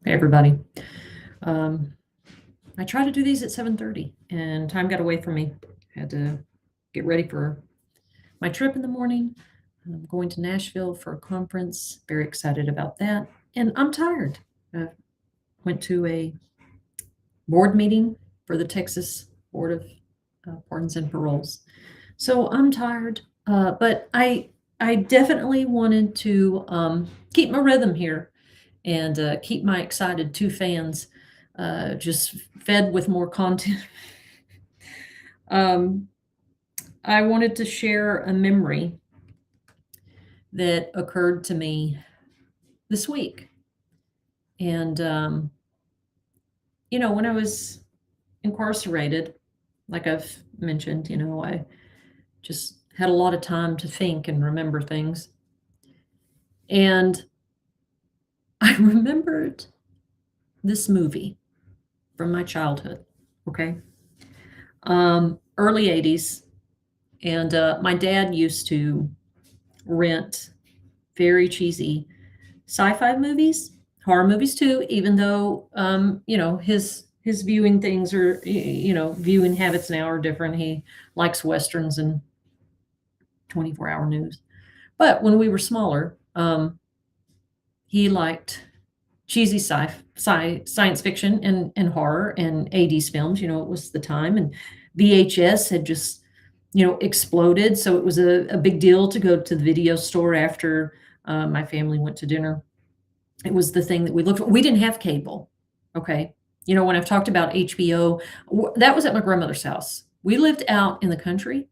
Hey, everybody. Um, I try to do these at 7:30, and time got away from me. Had to get ready for my trip in the morning. I'm going to Nashville for a conference. Very excited about that, and I'm tired. I went to a board meeting for the Texas Board of Pardons and Paroles, so I'm tired. But I definitely wanted to keep my rhythm here and keep my excited two fans just fed with more content. um, I wanted to share a memory that occurred to me this week. And, when I was incarcerated, like I've mentioned, I just had a lot of time to think and remember things. And I remembered this movie from my childhood. Okay. Early 80s. And my dad used to rent very cheesy sci-fi movies, horror movies too, even though his viewing things are viewing habits now are different. He likes westerns and 24-hour news. But when we were smaller, he liked cheesy science fiction and horror and 80s films. It was the time, and VHS had just exploded. So it was a big deal to go to the video store after my family went to dinner. It was the thing that we looked for. We didn't have cable. Okay. When I've talked about HBO, that was at my grandmother's house. We lived out in the country.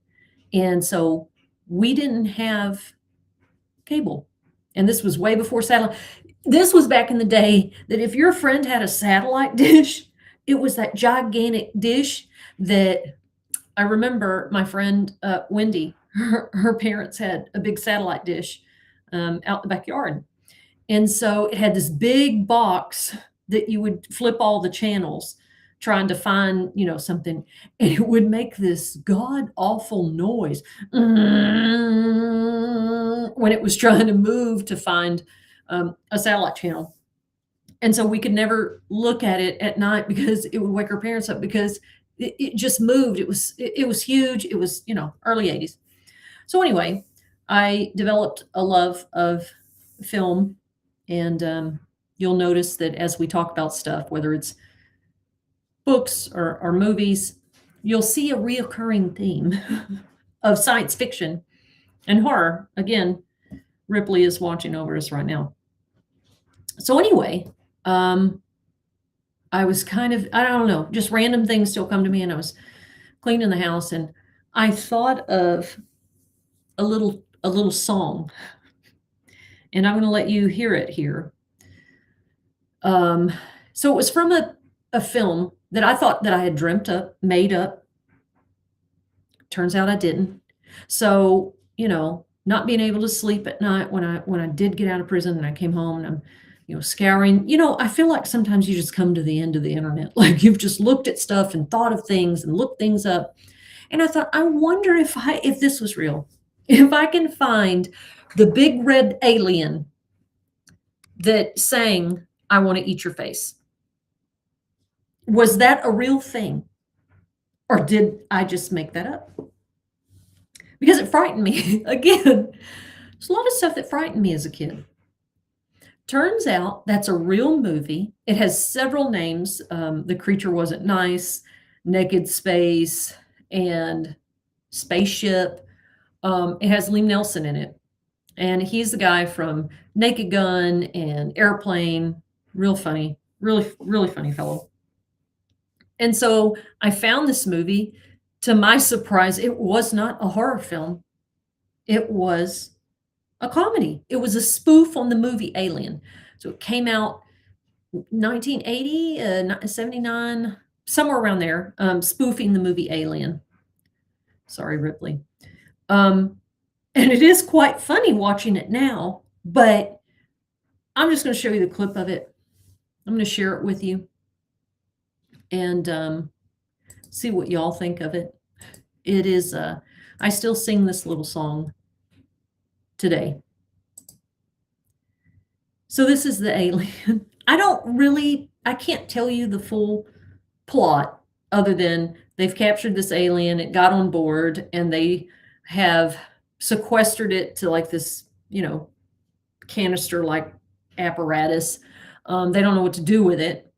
And so we didn't have cable. And this was way before satellite. This was back in the day that if your friend had a satellite dish, it was that gigantic dish that I remember my friend Wendy, her parents had a big satellite dish out in the backyard. And so it had this big box that you would flip all the channels trying to find, something, and it would make this god awful noise when it was trying to move to find a satellite channel. And so we could never look at it at night because it would wake our parents up because it just moved. It was huge. It was, early 80s. So anyway, I developed a love of film, and you'll notice that as we talk about stuff, whether it's books or movies, you'll see a reoccurring theme of science fiction and horror. Again, Ripley is watching over us right now. So anyway, I was I don't know, just random things still come to me, and I was cleaning the house, and I thought of a little song, and I'm going to let you hear it here. So it was from a film that I thought that I had dreamt up, made up. Turns out I didn't. So, not being able to sleep at night when I did get out of prison and I came home and I'm, scouring. I feel like sometimes you just come to the end of the internet. Like you've just looked at stuff and thought of things and looked things up. And I thought, I wonder if this was real. If I can find the big red alien that sang, "I want to eat your face." Was that a real thing? Or did I just make that up? Because it frightened me. Again, there's a lot of stuff that frightened me as a kid. Turns out that's a real movie. It has several names. The Creature Wasn't Nice, Naked Space, and Spaceship. It has Liam Neeson in it. And he's the guy from Naked Gun and Airplane. Real funny, really, really funny fellow. And so I found this movie. To my surprise, it was not a horror film. It was a comedy. It was a spoof on the movie Alien. So it came out 1980, 79, somewhere around there, spoofing the movie Alien. Sorry, Ripley. And it is quite funny watching it now, but I'm just going to show you the clip of it. I'm going to share it with you and see what y'all think of it. It is, I still sing this little song today. So this is the alien. I can't tell you the full plot other than they've captured this alien, it got on board, and they have sequestered it to like this, canister like apparatus. They don't know what to do with it,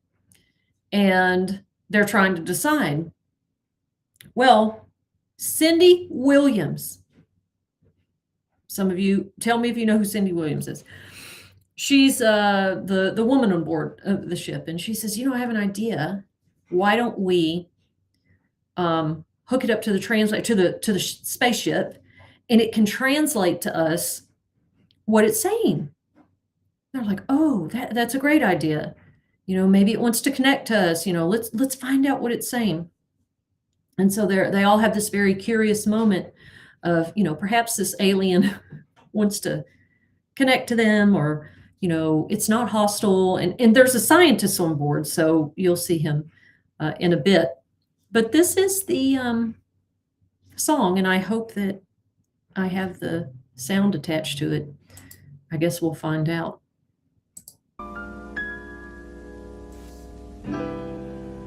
and they're trying to decide. Well, Cindy Williams, some of you tell me if you know who Cindy Williams is. She's the woman on board of the ship, and she says, I have an idea. Why don't we hook it up to the translate to the spaceship, and it can translate to us what it's saying. They're like, oh, that's a great idea. Maybe it wants to connect to us. Let's find out what it's saying. And so they all have this very curious moment of, perhaps this alien wants to connect to them, or it's not hostile. And there's a scientist on board, so you'll see him in a bit. But this is the song, and I hope that I have the sound attached to it. I guess we'll find out.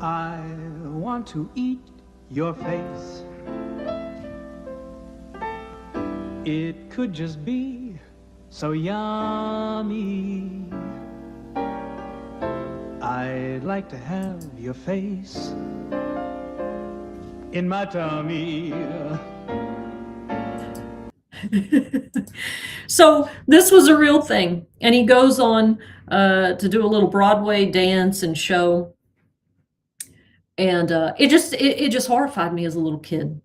I want to eat your face. It could just be so yummy. I'd like to have your face in my tummy. So this was a real thing, and he goes on to do a little Broadway dance and show, and it just horrified me as a little kid.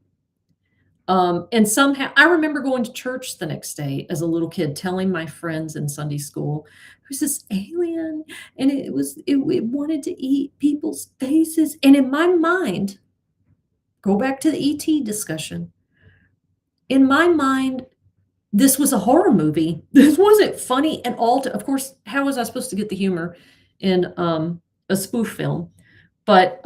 And somehow I remember going to church the next day as a little kid, telling my friends in Sunday school, there's this alien, and it wanted to eat people's faces. And in my mind, go back to the ET discussion. In my mind, this was a horror movie. This wasn't funny at all. Of course, how was I supposed to get the humor in a spoof film? But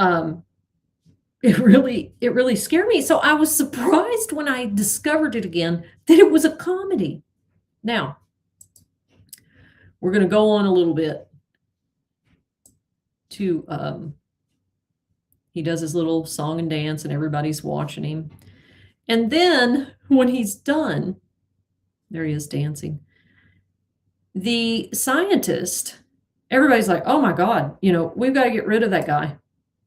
it really scared me. So I was surprised when I discovered it again that it was a comedy. Now, we're going to go on a little bit to he does his little song and dance, and everybody's watching him. And then when he's done, there he is dancing. The scientist, everybody's like, oh my God, we've got to get rid of that guy.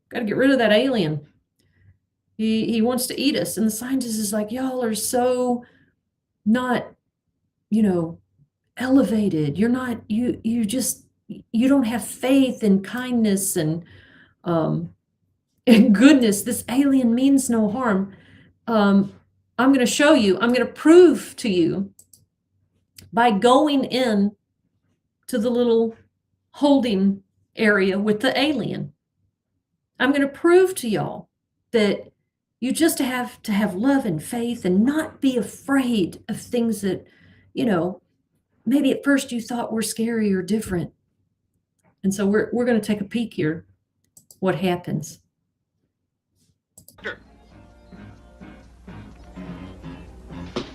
Got to get rid of that alien. He wants to eat us. And the scientist is like, y'all are so not, elevated. You're not, you don't have faith and kindness and goodness. This alien means no harm. I'm going to show you, I'm going to prove to you by going in to the little holding area with the alien. I'm going to prove to y'all that you just have to have love and faith and not be afraid of things that, maybe at first you thought were scary or different. And so we're going to take a peek here, what happens.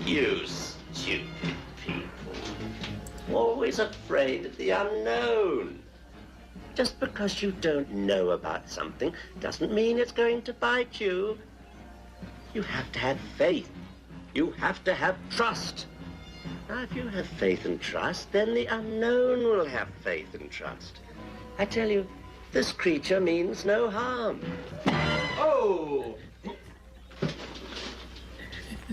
You stupid people. Always afraid of the unknown. Just because you don't know about something doesn't mean it's going to bite you. You have to have faith. You have to have trust. Now, if you have faith and trust, then the unknown will have faith and trust. I tell you, this creature means no harm. Oh!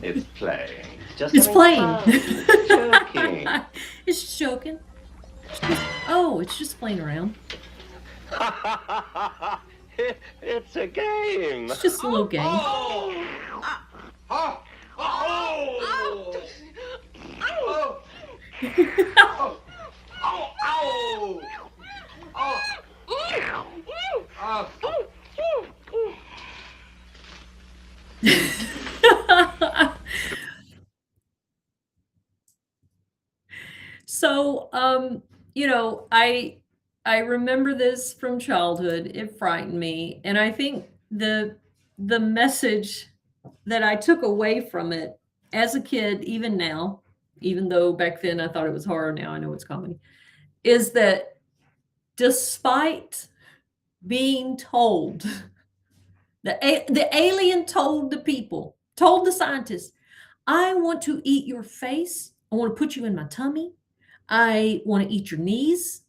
It's playing. It's playing. It's joking. It's joking. It's just playing around. It's a game. It's just a little game. Oh! Oh! Oh! Oh! Oh! Oh! So, I remember this from childhood. It frightened me, and I think the message that I took away from it as a kid, even now, even though back then I thought it was horror, now I know it's comedy, is that despite being told, the alien told the people, told the scientists, I want to eat your face. I want to put you in my tummy. I want to eat your knees.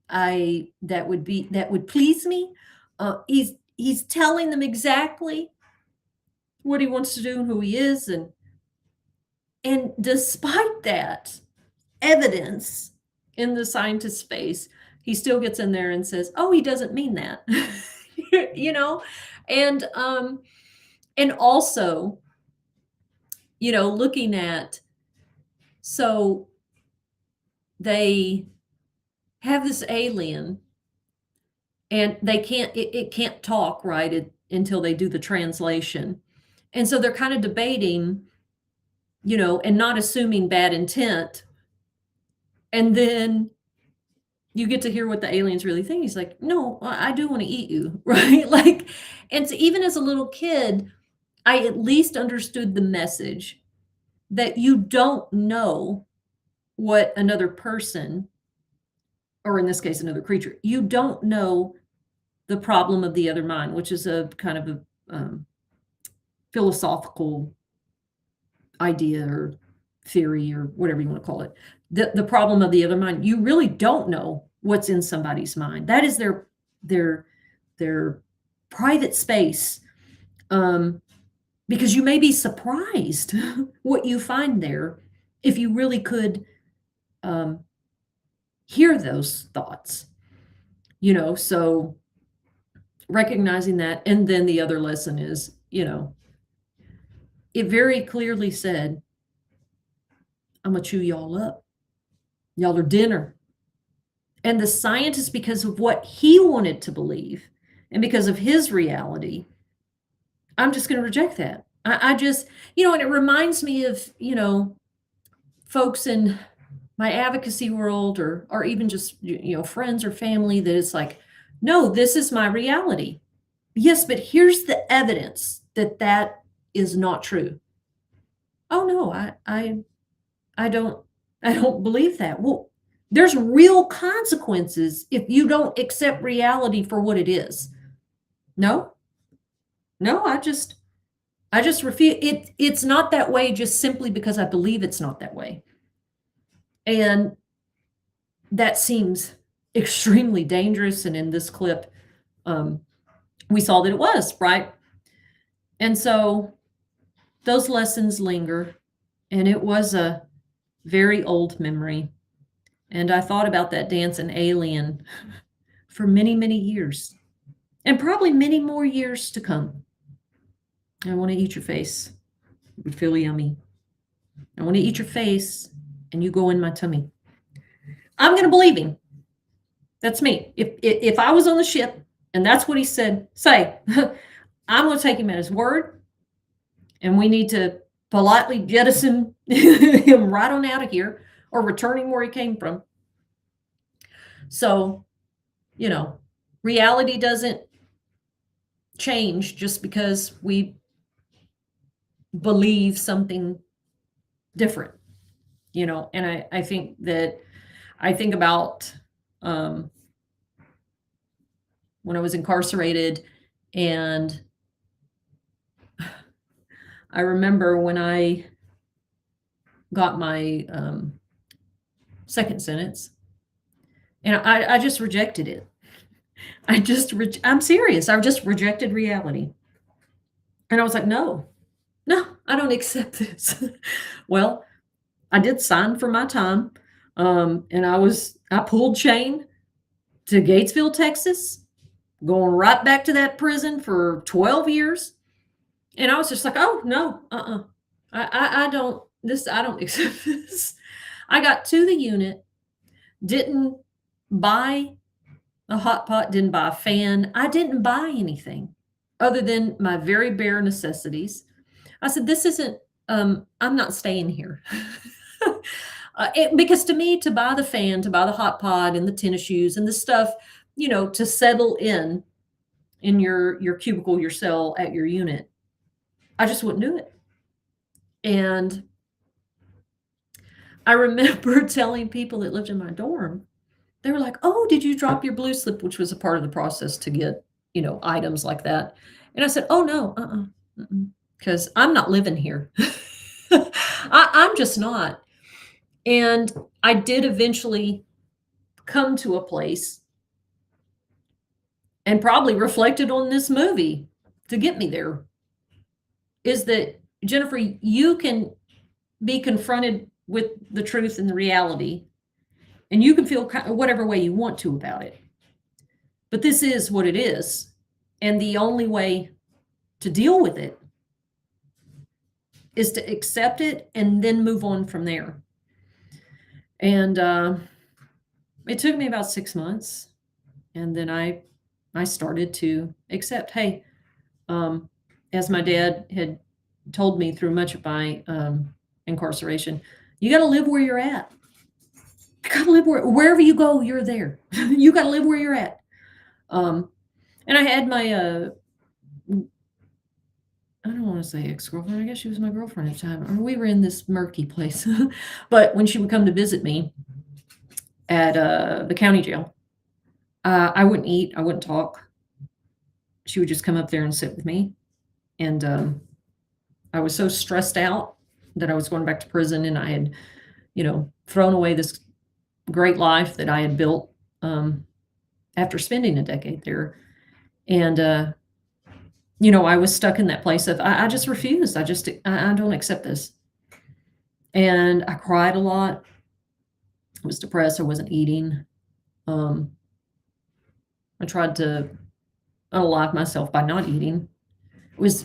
That would please me. He's telling them exactly what he wants to do and who he is, and despite that evidence in the scientist's face, he still gets in there and says, "Oh, he doesn't mean that," you know, and also, looking at, so they have this alien, and it can't talk, right, until they do the translation, and so they're kind of debating, and not assuming bad intent, and then you get to hear what the aliens really think. He's like, "No, I do wanna eat you," right? Like, and so even as a little kid, I at least understood the message that you don't know what another person, or in this case, another creature, you don't know the problem of the other mind, which is a kind of a, philosophical idea or theory or whatever you wanna call it. The problem of the other mind, you really don't know what's in somebody's mind. That is their their private space, because you may be surprised what you find there if you really could, um, hear those thoughts, so recognizing that, and then the other lesson is, it very clearly said, "Imma chew y'all up. Y'all are dinner." And the scientist, because of what he wanted to believe and because of his reality, I'm just gonna reject that. I just, and it reminds me of, folks in my advocacy world, or even just, friends or family, that it's like, "No, this is my reality." "Yes, but here's the evidence that that is not true." "Oh, no, I don't I don't believe that." Well, there's real consequences if you don't accept reality for what it is. No, no, I just refuse it. It's not that way just simply because I believe it's not that way. And that seems extremely dangerous. And in this clip, um, we saw that it was, right? And so those lessons linger. And it was a very old memory. And I thought about that dancing alien for many, many years, and probably many more years to come. I want to eat your face. It would feel yummy. I want to eat your face, and you go in my tummy. I'm going to believe him. That's me. If I was on the ship and that's what he said, say, I'm going to take him at his word, and we need to politely jettison him right on out of here, or return him where he came from. So, reality doesn't change just because we believe something different, and I think that I think about, when I was incarcerated, and I remember when I got my, second sentence, and I just rejected it. I'm serious. I just rejected reality. And I was like, "No, no, I don't accept this." Well, I did sign for my time. And I pulled chain to Gatesville, Texas, going right back to that prison for 12 years. And I was just like, "Oh, no, I don't accept this." I got to the unit, didn't buy a hot pot, didn't buy a fan. I didn't buy anything other than my very bare necessities. I said, "This isn't, I'm not staying here." Because to me, to buy the fan, to buy the hot pot and the tennis shoes and the stuff, to settle in your cubicle, your cell at your unit, I just wouldn't do it. And I remember telling people that lived in my dorm they were like, "Oh, did you drop your blue slip?" Which was a part of the process to get, items like that. And I said, "Oh, no, because I'm not living here." I'm just not. And I did eventually come to a place and probably reflected on this movie to get me there, is that, Jennifer, you can be confronted with the truth and the reality, and you can feel whatever way you want to about it. But this is what it is. And the only way to deal with it is to accept it and then move on from there. And it took me about 6 months. And then I started to accept, hey, as my dad had told me through much of my incarceration, you got to live where you're at. You got to live wherever you go, you're there. You got to live where you're at. And I had my, I don't want to say ex-girlfriend. I guess she was my girlfriend at the time. Or we were in this murky place. But when she would come to visit me at the county jail, I wouldn't eat. I wouldn't talk. She would just come up there and sit with me. And I was so stressed out that I was going back to prison, and I had, thrown away this great life that I had built after spending a decade there. And, I was stuck in that place of, I just refused. I don't accept this. And I cried a lot. I was depressed. I wasn't eating. I tried to unalive myself by not eating.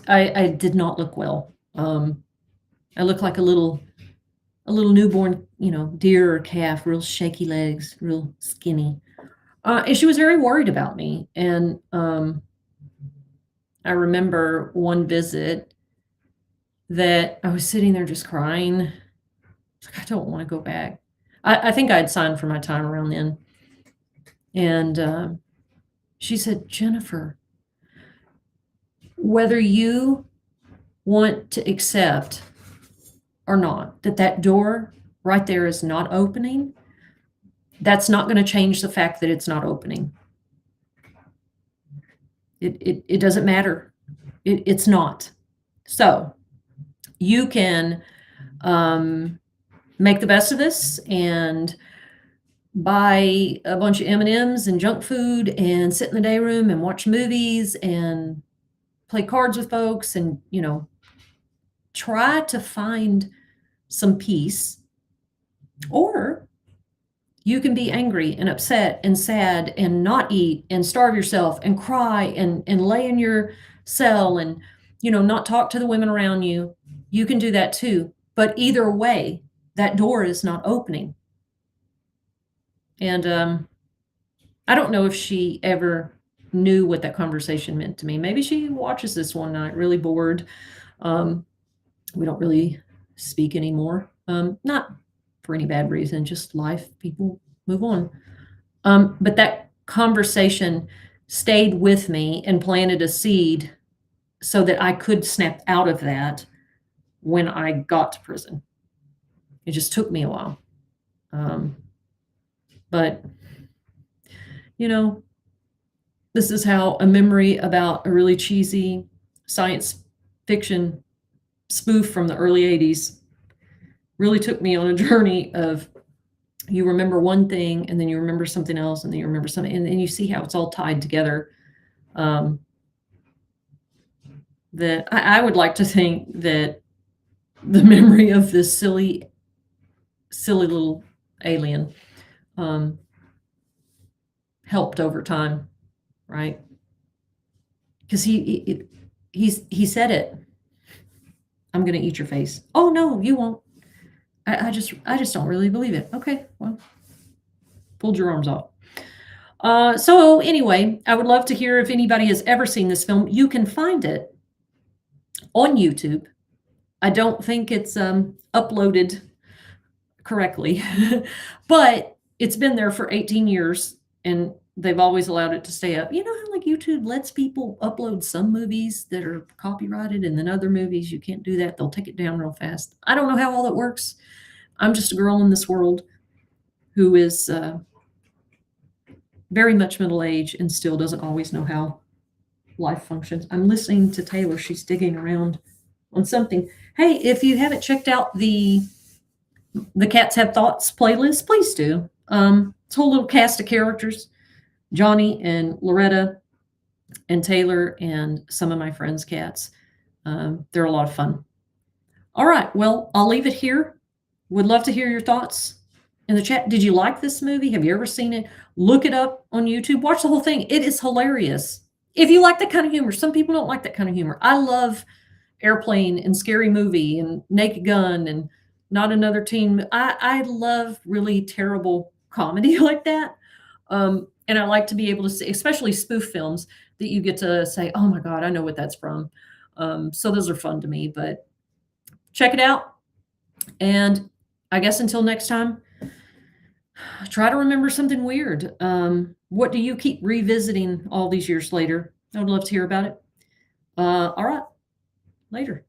I did not look well. I looked like a little newborn, deer or calf, real shaky legs, real skinny. And she was very worried about me. And I remember one visit that I was sitting there just crying. I was like, I don't want to go back. I think I had signed for my time around then. And she said, Jennifer, whether you want to accept or not, that door right there is not opening, that's not going to change the fact that it's not opening. It doesn't matter. It's not. So you can make the best of this and buy a bunch of M&Ms and junk food and sit in the day room and watch movies and play cards with folks and, try to find some peace. Or you can be angry and upset and sad and not eat and starve yourself and cry and lay in your cell and, not talk to the women around you. You can do that too. But either way, that door is not opening. And I don't know if she ever knew what that conversation meant to me. Maybe she watches this one night, really bored. We don't really speak anymore. Not for any bad reason, just life. People move on. But that conversation stayed with me and planted a seed so that I could snap out of that when I got to prison. It just took me a while. But, this is how a memory about a really cheesy science fiction spoof from the early 80s really took me on a journey of, you remember one thing and then you remember something else and then you remember something, and you see how it's all tied together. That I would like to think that the memory of this silly little alien helped over time, right? Because he said it. I'm going to eat your face. Oh no, you won't. I just don't really believe it. Okay, well, pulled your arms off. So anyway, I would love to hear if anybody has ever seen this film. You can find it on YouTube. I don't think it's uploaded correctly, but it's been there for 18 years and they've always allowed it to stay up. You know how like YouTube lets people upload some movies that are copyrighted and then other movies you can't do that. They'll take it down real fast. I don't know how all that works. I'm just a girl in this world who is very much middle age and still doesn't always know how life functions. I'm listening to Taylor. She's digging around on something. Hey, if you haven't checked out the Cats Have Thoughts playlist, please do. It's a whole little cast of characters, Johnny and Loretta and Taylor and some of my friends' cats. They're a lot of fun. All right, well, I'll leave it here. Would love to hear your thoughts in the chat. Did you like this movie? Have you ever seen it? Look it up on YouTube. Watch the whole thing. It is hilarious. If you like that kind of humor, some people don't like that kind of humor. I love Airplane and Scary Movie and Naked Gun and Not Another Teen. I love really terrible comedy like that. And I like to be able to see, especially spoof films, that you get to say, oh my God, I know what that's from. So those are fun to me, but check it out. And I guess until next time, try to remember something weird. What do you keep revisiting all these years later? I would love to hear about it. All right, later.